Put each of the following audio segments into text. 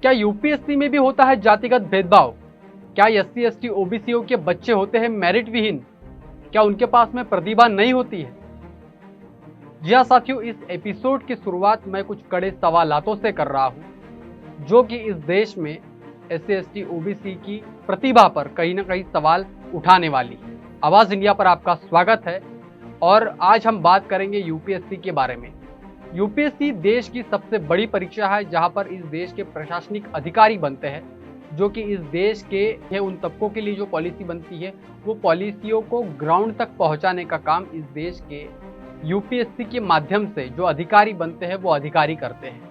क्या यूपीएससी में भी होता है जातिगत भेदभाव? क्या एससी एसटी ओबीसीओ के बच्चे होते हैं मेरिट विहीन? क्या उनके पास में प्रतिभा नहीं होती है? जी हाँ साथियों, इस एपिसोड की शुरुआत मैं कुछ कड़े सवालातों से कर रहा हूँ जो कि इस देश में एससी एसटी ओबीसी की प्रतिभा पर कहीं ना कहीं सवाल उठाने वाली है। आवाज इंडिया पर आपका स्वागत है और आज हम बात करेंगे यूपीएससी के बारे में। यूपीएससी देश की सबसे बड़ी परीक्षा है जहां पर इस देश के प्रशासनिक अधिकारी बनते हैं, जो कि इस देश के उन तबकों के लिए जो पॉलिसी बनती है वो पॉलिसियों को ग्राउंड तक पहुंचाने का काम इस देश के यूपीएससी के माध्यम से जो अधिकारी बनते हैं वो अधिकारी करते हैं।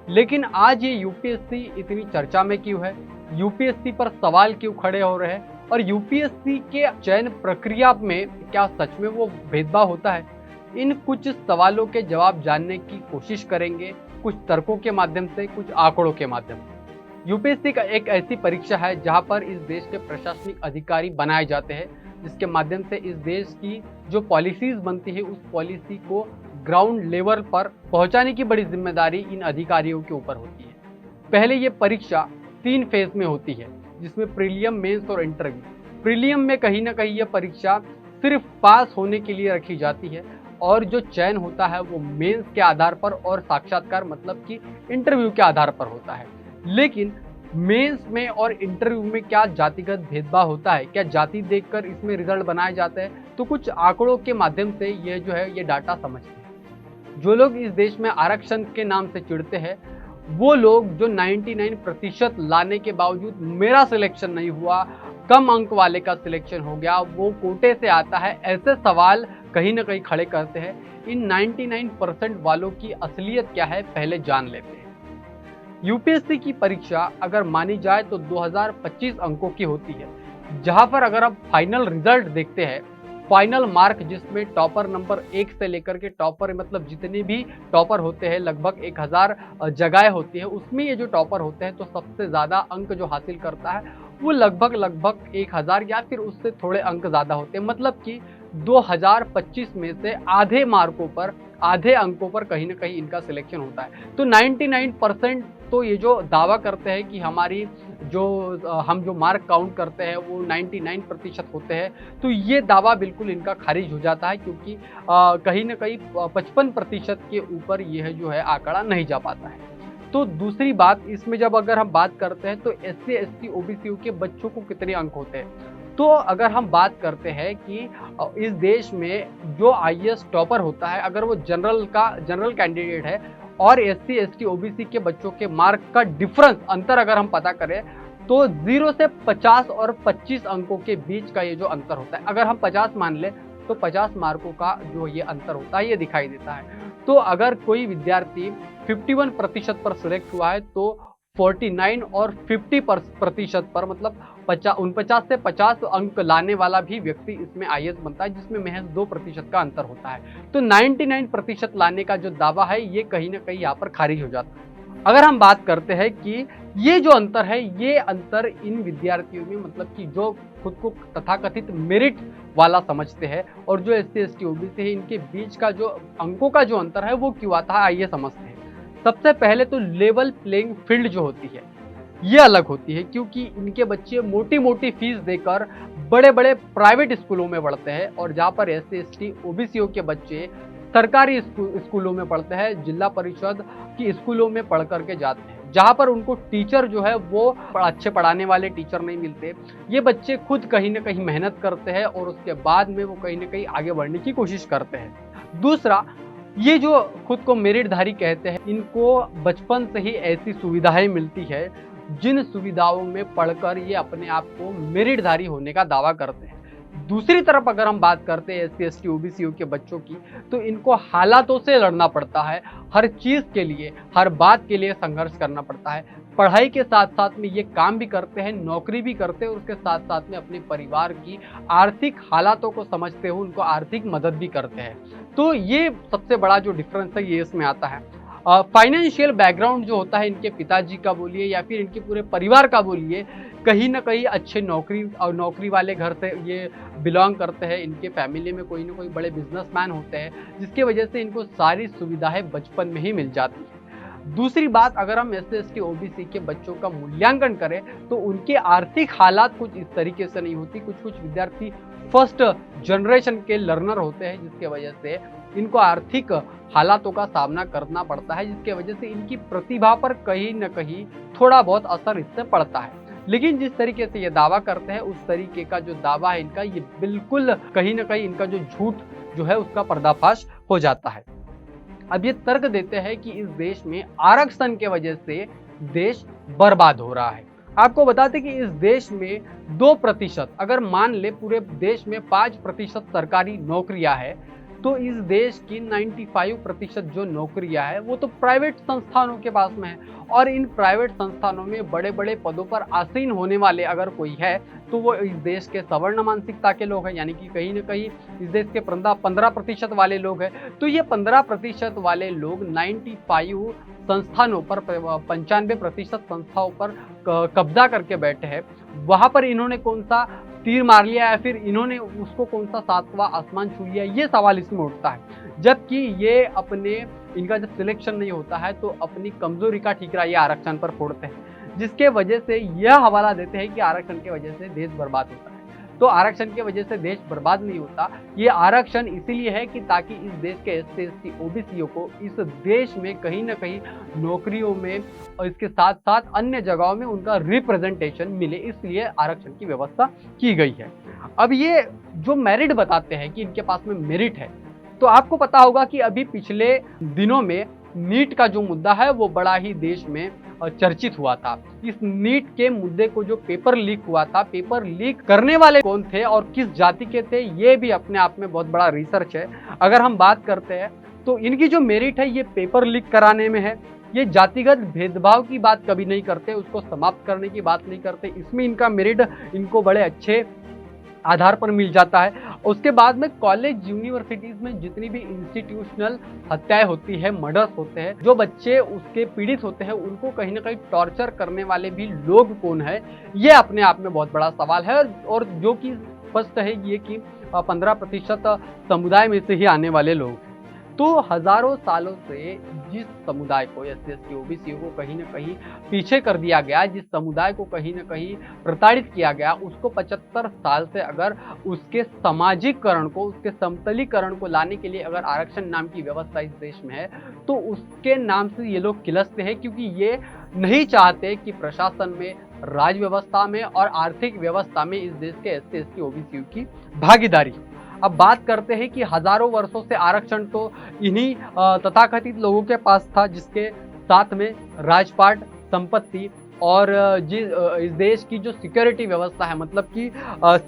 लेकिन आज ये यूपीएससी इतनी चर्चा में क्यों है, यूपीएससी पर सवाल क्यों खड़े हो रहे हैं और यूपीएससी के चयन प्रक्रिया में क्या सच में वो भेदभाव होता है, इन कुछ सवालों के जवाब जानने की कोशिश करेंगे, कुछ तर्कों के माध्यम से, कुछ आंकड़ों के माध्यम से। यूपीएससी का एक ऐसी परीक्षा है जहां पर इस देश के प्रशासनिक अधिकारी बनाए जाते हैं, जिसके माध्यम से इस देश की जो पॉलिसीज बनती है उस पॉलिसी को ग्राउंड लेवल पर पहुंचाने की बड़ी जिम्मेदारी इन अधिकारियों के ऊपर होती है। पहले ये परीक्षा 3 फेज में होती है, जिसमें प्रीलियम, मेंस और इंटरव्यू। प्रीलियम में कहीं ना कहीं यह परीक्षा सिर्फ पास होने के लिए रखी जाती है और जो चयन होता है वो मेंस के आधार पर और साक्षात्कार मतलब कि इंटरव्यू के आधार पर होता है। लेकिन मेंस में और इंटरव्यू में क्या जातिगत भेदभाव होता है? क्या जाति देखकर इसमें रिजल्ट बनाए जाते हैं? तो कुछ आंकड़ों के माध्यम से ये जो है ये डाटा समझते हैं। जो लोग इस देश में आरक्षण के नाम से चिढ़ते हैं वो लोग जो 99% लाने के बावजूद मेरा सिलेक्शन नहीं हुआ, कम अंक वाले का सिलेक्शन हो गया, वो कोटे से आता है, ऐसे सवाल कहीं ना कहीं खड़े करते हैं। इन 99% वालों की असलियत क्या है पहले जान लेते हैं। यूपीएससी की परीक्षा अगर मानी जाए तो 2025 अंकों की होती है, जहां पर अगर आप फाइनल रिजल्ट देखते हैं, फाइनल मार्क जिसमें टॉपर नंबर 1 से लेकर के टॉपर मतलब जितने भी टॉपर होते हैं, लगभग 1000 जगह होती है, उसमें ये जो टॉपर होते हैं तो सबसे ज्यादा अंक जो हासिल करता है वो लगभग 1000 या फिर उससे थोड़े अंक ज्यादा होते हैं। मतलब कि 2025 में से आधे अंकों पर कहीं ना कहीं इनका सिलेक्शन होता है। तो 99% तो ये जो दावा करते हैं कि हम जो मार्क काउंट करते हैं वो 99% होते हैं, तो ये दावा बिल्कुल इनका खारिज हो जाता है, क्योंकि कहीं ना कहीं 55% के ऊपर यह जो है आंकड़ा नहीं जा पाता है। तो दूसरी बात इसमें जब अगर हम बात करते हैं तो एससी एसटी ओबीसी के बच्चों को कितने अंक होते हैं, तो अगर हम बात करते हैं कि इस देश में जो आईएएस टॉपर होता है, अगर वो जनरल कैंडिडेट है और एससी एसटी ओबीसी के बच्चों के मार्क का अंतर अगर हम पता करें तो 0 से 50 और 25 अंकों के बीच का ये जो अंतर होता है, अगर हम 50 मान लें तो 50 मार्कों का जो ये अंतर होता है ये दिखाई देता है। तो अगर कोई विद्यार्थी 51% पर सिलेक्ट हुआ है तो 49 और 50% पर मतलब 49 से 50 अंक लाने वाला भी व्यक्ति इसमें आईएएस बनता है, जिसमें महज 2% का अंतर होता है। तो 99% लाने का जो दावा है ये कहीं ना कहीं यहाँ पर खारिज हो जाता है। अगर हम बात करते हैं कि ये जो अंतर है, ये अंतर इन विद्यार्थियों में मतलब कि जो खुद को तथाकथित मेरिट वाला समझते हैं और जो एससी एसटी ओबीसी है, इनके बीच का जो अंकों का जो अंतर है वो क्यों आता है आइए समझते हैं। सबसे पहले तो लेवल प्लेइंग फील्ड जो होती है ये अलग होती है, क्योंकि इनके बच्चे मोटी मोटी फीस देकर बड़े बड़े प्राइवेट स्कूलों में पढ़ते हैं और जहाँ पर एससी एसटी ओबीसीओ के बच्चे सरकारी स्कूलों में पढ़ते हैं, जिला परिषद की स्कूलों में पढ़ करके जाते हैं, जहाँ पर उनको टीचर जो है वो अच्छे पढ़ाने वाले टीचर नहीं मिलते। ये बच्चे खुद कहीं ना कहीं मेहनत करते हैं और उसके बाद में वो कहीं ना कहीं आगे बढ़ने की कोशिश करते हैं। दूसरा, ये जो खुद को मेरिटधारी कहते हैं, इनको बचपन से ही ऐसी सुविधाएं मिलती है जिन सुविधाओं में पढ़कर ये अपने आप को मेरिटधारी होने का दावा करते हैं। दूसरी तरफ अगर हम बात करते हैं एससी एसटी ओबीसी के बच्चों की, तो इनको हालातों से लड़ना पड़ता है, हर चीज के लिए, हर बात के लिए संघर्ष करना पड़ता है। पढ़ाई के साथ साथ में ये काम भी करते हैं, नौकरी भी करते हैं और उसके साथ साथ में अपने परिवार की आर्थिक हालातों को समझते हुए उनको आर्थिक मदद भी करते हैं। तो ये सबसे बड़ा जो डिफरेंस है ये इसमें आता है। फाइनेंशियल बैकग्राउंड जो होता है इनके पिताजी का बोलिए या फिर इनके पूरे परिवार का बोलिए, कहीं ना कहीं अच्छे नौकरी वाले घर से ये बिलोंग करते हैं। इनके फैमिली में कोई ना कोई बड़े बिजनेसमैन होते हैं, जिसकी वजह से इनको सारी सुविधाएं बचपन में ही मिल जाती है। दूसरी बात, अगर हम SC/ST OBC के बच्चों का मूल्यांकन करें तो उनके आर्थिक हालात कुछ इस तरीके से नहीं होती। कुछ विद्यार्थी फर्स्ट जनरेशन के लर्नर होते हैं, जिसके वजह से इनको आर्थिक हालातों का सामना करना पड़ता है, जिसके वजह से इनकी प्रतिभा पर कहीं न कहीं थोड़ा बहुत असर इससे पड़ता है। लेकिन जिस तरीके से ये दावा करते हैं, उस तरीके का जो दावा है इनका, ये बिल्कुल कहीं न कहीं इनका जो झूठ जो है उसका पर्दाफाश हो जाता है। अब ये तर्क देते हैं कि इस देश में आरक्षण के वजह से देश बर्बाद हो रहा है। आपको बता दें कि इस देश में 2%, अगर मान ले पूरे देश में 5% सरकारी नौकरियां है, तो इस देश की 95% जो नौकरियां है वो तो प्राइवेट संस्थानों के पास में है। और इन प्राइवेट संस्थानों में बड़े बड़े पदों पर आसीन होने वाले अगर कोई है तो वो इस देश के सवर्ण मानसिकता के लोग हैं, यानी कि कहीं ना कहीं इस देश के 15% वाले लोग हैं। तो ये 15% वाले लोग 95 संस्थानों पर, 95% संस्थाओं पर कब्जा करके बैठे हैं। वहां पर इन्होंने कौन सा तीर मार लिया या फिर इन्होंने उसको कौन सा 7वां आसमान छू लिया, ये सवाल इसमें उठता है। जबकि ये अपने, इनका जब सिलेक्शन नहीं होता है तो अपनी कमजोरी का ठीकरा ये आरक्षण पर फोड़ते हैं, जिसके वजह से यह हवाला देते हैं कि आरक्षण की वजह से देश बर्बाद होता है। तो आरक्षण की वजह से देश बर्बाद नहीं होता। ये आरक्षण इसीलिए है कि ताकि इस देश के SC/ST OBCओं को इस देश में कहीं ना कहीं नौकरियों में और इसके साथ साथ अन्य जगहों में उनका रिप्रेजेंटेशन मिले, इसलिए आरक्षण की व्यवस्था की गई है। अब ये जो मेरिट बताते हैं कि इनके पास में मेरिट है, तो आपको पता होगा कि अभी पिछले दिनों में नीट का जो मुद्दा है वो बड़ा ही देश में चर्चित हुआ था। इस नीट के मुद्दे को जो पेपर लीक हुआ था, पेपर लीक करने वाले कौन थे और किस जाति के थे, ये भी अपने आप में बहुत बड़ा रिसर्च है। अगर हम बात करते हैं तो इनकी जो मेरिट है ये पेपर लीक कराने में है। ये जातिगत भेदभाव की बात कभी नहीं करते, उसको समाप्त करने की बात नहीं करते। इसमें इनका मेरिट इनको बड़े अच्छे आधार पर मिल जाता है। उसके बाद में कॉलेज यूनिवर्सिटीज में जितनी भी इंस्टीट्यूशनल हत्याएं होती है, मर्डर्स होते हैं, जो बच्चे उसके पीड़ित होते हैं उनको कहीं ना कहीं टॉर्चर करने वाले भी लोग कौन है, ये अपने आप में बहुत बड़ा सवाल है। और जो कि स्पष्ट है ये कि 15% समुदाय में से ही आने वाले लोग। तो हजारों सालों से जिस समुदाय को, SC/ST OBC को कहीं ना कहीं पीछे कर दिया गया, जिस समुदाय को कहीं ना कहीं प्रताड़ित किया गया, उसको 75 साल से अगर उसके सामाजिककरण को, उसके समतलीकरण को लाने के लिए अगर आरक्षण नाम की व्यवस्था इस देश में है, तो उसके नाम से ये लोग किलसते हैं, क्योंकि ये नहीं चाहते कि प्रशासन में, राज व्यवस्था में और आर्थिक व्यवस्था में इस देश के SC/ST OBC की भागीदारी। अब बात करते हैं कि हजारों वर्षों से आरक्षण तो इन्हीं तथाकथित लोगों के पास था, जिसके साथ में राजपाट, संपत्ति और इस देश की जो सिक्योरिटी व्यवस्था है, मतलब कि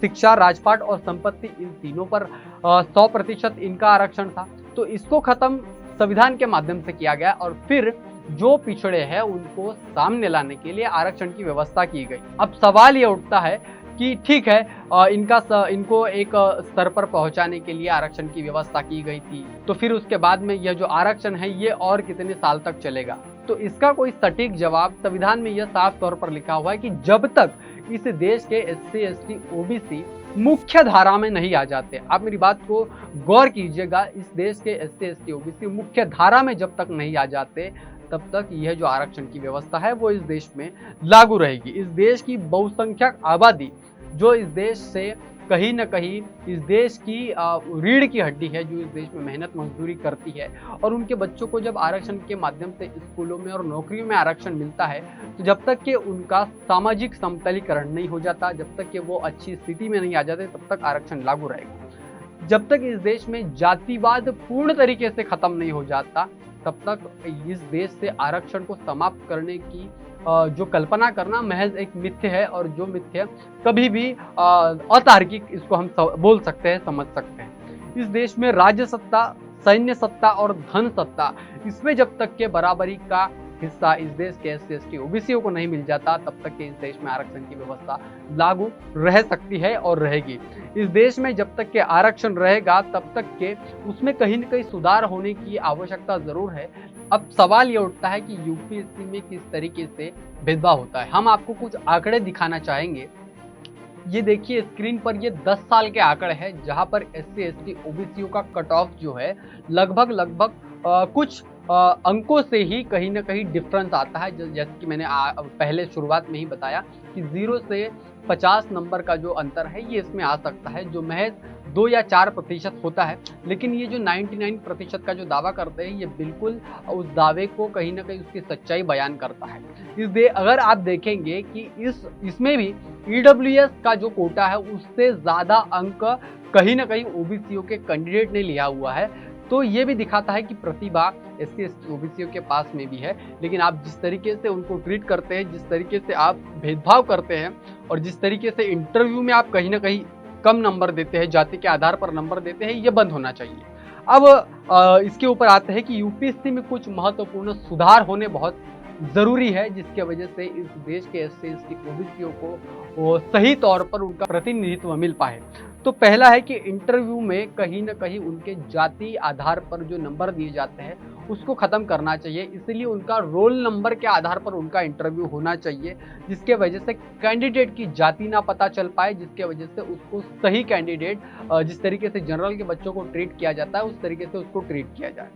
शिक्षा, राजपाट और संपत्ति, इन तीनों पर 100% इनका आरक्षण था। तो इसको खत्म संविधान के माध्यम से किया गया और फिर जो पिछड़े हैं उनको सामने लाने के लिए आरक्षण की व्यवस्था की गई। अब सवाल ये उठता है कि ठीक है, इनको एक स्तर पर पहुंचाने के लिए आरक्षण की व्यवस्था की गई थी, तो फिर उसके बाद में यह जो आरक्षण है ये और कितने साल तक चलेगा? तो इसका कोई सटीक जवाब, संविधान में यह साफ तौर पर लिखा हुआ है कि जब तक इस देश के SC/ST OBC मुख्य धारा में नहीं आ जाते, आप मेरी बात को गौर कीजिएगा, इस देश के SC/ST OBC मुख्य धारा में जब तक नहीं आ जाते, तब तक यह जो आरक्षण की व्यवस्था है वो इस देश में लागू रहेगी। इस देश की बहुसंख्यक आबादी जो इस देश से कहीं न कहीं इस देश की रीढ़ की हड्डी है, जो इस देश में मेहनत मजदूरी करती है, और उनके बच्चों को जब आरक्षण के माध्यम से स्कूलों में और नौकरियों में आरक्षण मिलता है, तो जब तक कि उनका सामाजिक समतलीकरण नहीं हो जाता, जब तक कि वो अच्छी स्थिति में नहीं आ जाते, तब तक आरक्षण लागू रहेगा। जब तक इस देश में जातिवाद पूर्ण तरीके से खत्म नहीं हो जाता, तब तक इस देश से आरक्षण को समाप्त करने की जो कल्पना करना महज एक मिथ्य है, और जो मिथ्य कभी भी अतार्किक, इसको हम बोल सकते हैं, समझ सकते हैं। इस देश में राज्य सत्ता, सैन्य सत्ता और धन सत्ता, इसमें जब तक के बराबरी का हिस्सा इस देश के SC/ST OBCओं को नहीं मिल जाता, तब तक के इस देश में आरक्षण की व्यवस्था लागू रह सकती है और रहेगी। इस देश में जब तक के आरक्षण रहेगा, तब तक के उसमें कहीं न कहीं सुधार होने की आवश्यकता जरूर है। अब सवाल ये उठता है कि UPSC में किस तरीके से भेदभाव होता है। हम आपको कुछ आंकड़े दिखाना चाहेंगे। ये देखिए स्क्रीन पर, ये 10 साल के आंकड़े हैं, जहां पर SC/ST OBCओं का कट ऑफ जो है लगभग कुछ अंकों से ही कहीं ना कहीं डिफरेंस आता है। जैसे कि मैंने पहले शुरुआत में ही बताया कि 0 से 50 नंबर का जो अंतर है ये इसमें आ सकता है, जो महज 2 या 4% होता है। लेकिन ये जो 99% का जो दावा करते हैं ये बिल्कुल उस दावे को कहीं ना कहीं उसकी सच्चाई बयान करता है। अगर आप देखेंगे कि इसमें भी ईडब्ल्यूएस का जो कोटा है उससे ज़्यादा अंक कहीं ना कहीं ओबीसीओ के कैंडिडेट ने लिया हुआ है। तो ये भी दिखाता है कि प्रतिभा एससी एसटी ओबीसीओ के पास में भी है, लेकिन आप जिस तरीके से उनको ट्रीट करते हैं, जिस तरीके से आप भेदभाव करते हैं और जिस तरीके से इंटरव्यू में आप कहीं ना कहीं कम नंबर देते हैं, जाति के आधार पर नंबर देते हैं, ये बंद होना चाहिए। अब इसके ऊपर आते हैं कि यूपीएससी में कुछ महत्वपूर्ण सुधार होने बहुत जरूरी है, जिसके वजह से इस देश के एससी एसटी ओबीसीओ को सही तौर पर उनका प्रतिनिधित्व मिल पाए। तो पहला है कि इंटरव्यू में कहीं ना कहीं उनके जाति आधार पर जो नंबर दिए जाते हैं उसको खत्म करना चाहिए। इसलिए उनका रोल नंबर के आधार पर उनका इंटरव्यू होना चाहिए, जिसके वजह से कैंडिडेट की जाति ना पता चल पाए, जिसके वजह से उसको सही कैंडिडेट जिस तरीके से जनरल के बच्चों को ट्रीट किया जाता है उस तरीके से उसको ट्रीट किया जाए।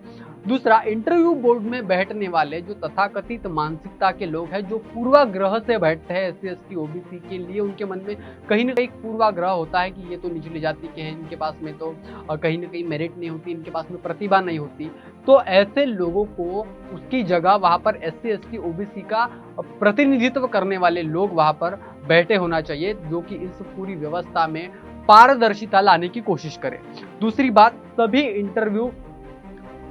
दूसरा, इंटरव्यू बोर्ड में बैठने वाले जो तथाकथित मानसिकता के लोग हैं, जो पूर्वाग्रह से बैठते हैं एससी एसटी ओबीसी के लिए, उनके मन में कहीं ना कहीं पूर्वाग्रह होता है कि ये तो निचली जाति के हैं, इनके पास में तो कहीं ना कहीं मेरिट नहीं होती, इनके पास में प्रतिभा नहीं होती। तो ऐसे लोगों को उसकी जगह वहां पर एससी एसटी ओबीसी का प्रतिनिधित्व करने वाले लोग वहां पर बैठे होना चाहिए, जो कि इस पूरी व्यवस्था में पारदर्शिता लाने की कोशिश करें। दूसरी बात, सभी इंटरव्यू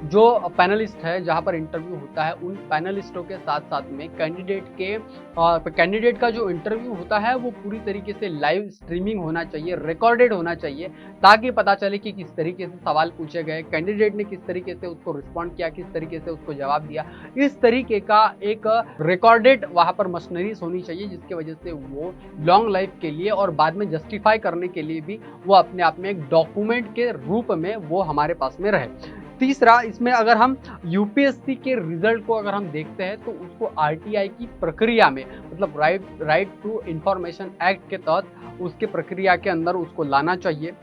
जो पैनलिस्ट है, जहां पर इंटरव्यू होता है, उन पैनलिस्टों के साथ साथ में कैंडिडेट का जो इंटरव्यू होता है वो पूरी तरीके से लाइव स्ट्रीमिंग होना चाहिए, रिकॉर्डेड होना चाहिए, ताकि पता चले कि किस तरीके से सवाल पूछे गए, कैंडिडेट ने किस तरीके से उसको रिस्पॉन्ड किया, किस तरीके से उसको जवाब दिया। इस तरीके का एक रिकॉर्डेड वहां पर मशीनरीज होनी चाहिए, जिसकी वजह से वो लॉन्ग लाइफ के लिए और बाद में जस्टिफाई करने के लिए भी वो अपने आप में एक डॉक्यूमेंट के रूप में वो हमारे पास में रहे। तीसरा, इसमें अगर हम यूपीएससी के रिजल्ट को अगर हम देखते हैं तो उसको आरटीआई की प्रक्रिया में, मतलब राइट टू इंफॉर्मेशन एक्ट के तहत उसके प्रक्रिया के अंदर उसको लाना चाहिए।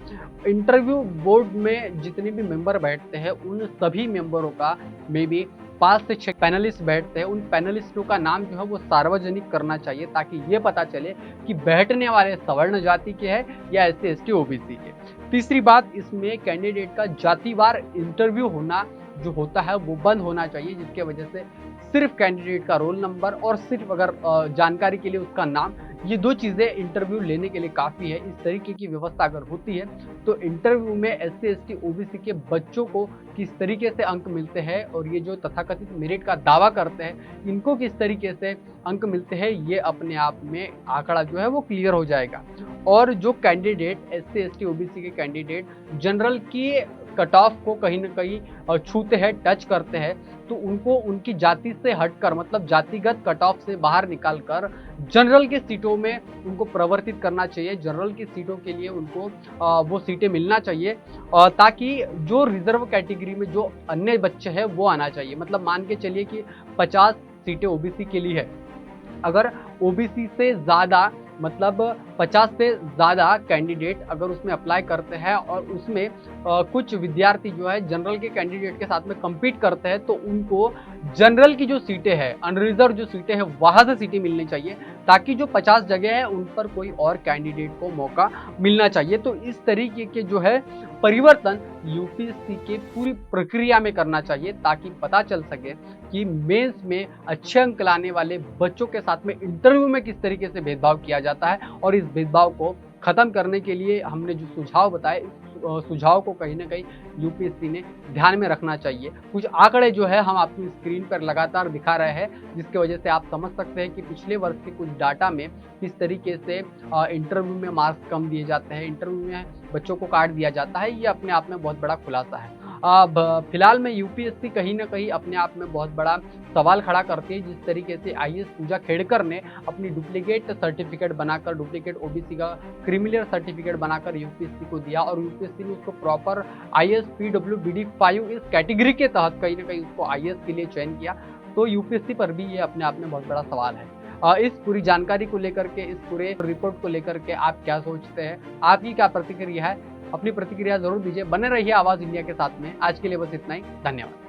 इंटरव्यू बोर्ड में जितने भी मेंबर बैठते हैं उन सभी मेंबरों का में भी 5 से 6 पैनलिस्ट बैठते हैं, उन पैनलिस्टों का नाम जो है वो सार्वजनिक करना चाहिए, ताकि ये पता चले कि बैठने वाले सवर्ण जाति के हैं या एससी एसटी ओबीसी के। तीसरी बात, इसमें कैंडिडेट का जातिवार इंटरव्यू होना जो होता है वो बंद होना चाहिए, जिसके वजह से सिर्फ कैंडिडेट का रोल नंबर और सिर्फ अगर जानकारी के लिए उसका नाम, ये 2 चीजें इंटरव्यू लेने के लिए काफी है। इस तरीके की व्यवस्था अगर होती है तो इंटरव्यू में एससी एसटी ओबीसी के बच्चों को किस तरीके से अंक मिलते हैं और ये जो तथाकथित मेरिट का दावा करते हैं इनको किस तरीके से अंक मिलते हैं, ये अपने आप में आंकड़ा जो है वो क्लियर हो जाएगा। और जो कैंडिडेट एससी एसटी ओबीसी के कैंडिडेट जनरल की कट ऑफ को कहीं ना कहीं छूते हैं, टच करते हैं, तो उनको उनकी जाति से हटकर, मतलब जातिगत कट ऑफ से बाहर निकालकर जनरल की सीटों में उनको प्रवर्तित करना चाहिए। जनरल की सीटों के लिए उनको वो सीटें मिलना चाहिए, ताकि जो रिजर्व कैटेगरी में जो अन्य बच्चे हैं वो आना चाहिए। मतलब मान के चलिए कि 50 सीटें ओबीसी के लिए है, अगर ओबीसी से ज़्यादा, मतलब 50 से ज़्यादा कैंडिडेट अगर उसमें अप्लाई करते हैं और उसमें कुछ विद्यार्थी जो है जनरल के कैंडिडेट के साथ में compete करते हैं, तो उनको जनरल की जो सीटें हैं, अनरिजर्व जो सीटें हैं, वहां से सीटें मिलनी चाहिए, ताकि जो 50 जगह है उन पर कोई और कैंडिडेट को मौका मिलना चाहिए। तो इस तरीके के जो है परिवर्तन यूपीएससी के पूरी प्रक्रिया में करना चाहिए, ताकि पता चल सके कि मेंस में अच्छे अंक लाने वाले बच्चों के साथ में इंटरव्यू में किस तरीके से भेदभाव किया जाता है। और इस भेदभाव को खत्म करने के लिए हमने जो सुझाव बताए, सुझाव को कहीं ना कहीं यूपीएससी ने ध्यान में रखना चाहिए। कुछ आंकड़े जो है हम अपनी स्क्रीन पर लगातार दिखा रहे हैं, जिसकी वजह से आप समझ सकते हैं कि पिछले वर्ष के कुछ डाटा में किस तरीके से इंटरव्यू में मार्क्स कम दिए जाते हैं, इंटरव्यू में बच्चों को काट दिया जाता है। ये अपने आप में बहुत बड़ा खुलासा है। फिलहाल में यूपीएससी कहीं ना कहीं अपने आप में बहुत बड़ा सवाल खड़ा करती है। जिस तरीके से आईएएस पूजा खेड़कर ने अपनी डुप्लीकेट सर्टिफिकेट बनाकर, डुप्लीकेट ओबीसी का क्रिमिनल सर्टिफिकेट बनाकर यूपीएससी को दिया, और यूपीएससी ने उसको प्रॉपर आईएएस पीडब्ल्यूबीडी 5 इस कैटेगरी के तहत कहीं ना कहीं उसको आईएएस के लिए चयन किया। तो यूपीएससी पर भी ये अपने आप में बहुत बड़ा सवाल है। इस पूरी जानकारी को लेकर के, इस पूरे रिपोर्ट को लेकर के आप क्या सोचते हैं, आपकी क्या प्रतिक्रिया है? अपनी प्रतिक्रिया जरूर दीजिए। बने रहिए आवाज इंडिया के साथ में। आज के लिए बस इतना ही, धन्यवाद।